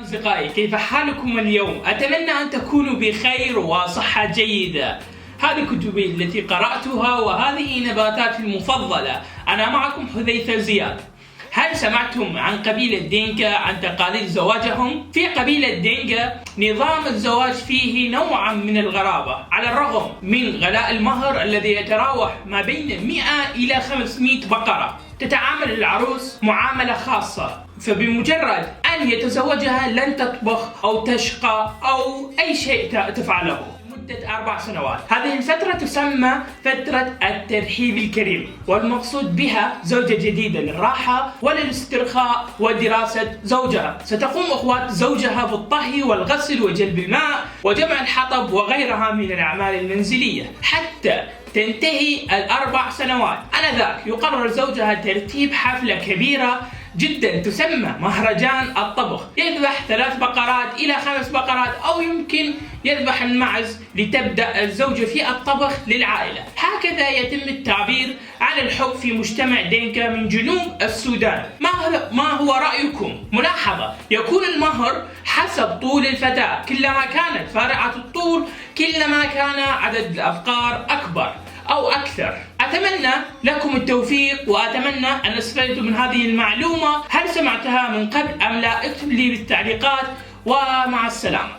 أصدقائي، كيف حالكم اليوم؟ أتمنى أن تكونوا بخير وصحة جيدة. هذه كتبي التي قرأتها وهذه نباتاتي المفضلة. أنا معكم حذيفة زياد. هل سمعتم عن قبيلة دينكا عن تقاليد زواجهم؟ في قبيلة دينكا نظام الزواج فيه نوعا من الغرابة، على الرغم من غلاء المهر الذي يتراوح ما بين 100 إلى 500 بقرة. تتعامل العروس معاملة خاصة، فبمجرد أن يتزوجها لن تطبخ أو تشقى أو أي شيء تفعله مدة 4 سنوات. هذه الفترة تسمى فترة الترحيب الكريم، والمقصود بها زوجة جديدة للراحة وللاسترخاء ودراسة زوجها. ستقوم أخوات زوجها بالطهي والغسل وجلب الماء وجمع الحطب وغيرها من الأعمال المنزلية حتى تنتهي ال4 سنوات. آنذاك يقرر زوجها ترتيب حفلة كبيرة جدا تسمى مهرجان الطبخ. يذبح 3 بقرات إلى 5 بقرات، أو يمكن يذبح المعز لتبدأ الزوجة في الطبخ للعائلة. هكذا يتم التعبير عن الحب في مجتمع دينكا من جنوب السودان. ما هو رأيكم؟ ملاحظة: يكون المهر حسب طول الفتاة، كلما كانت فارعة الطول كلما كان عدد الأبقار أكبر أو أكثر. أتمنى لكم التوفيق، وأتمنى أن استفدتم من هذه المعلومة. هل سمعتها من قبل أم لا؟ اكتب لي بالتعليقات، ومع السلامة.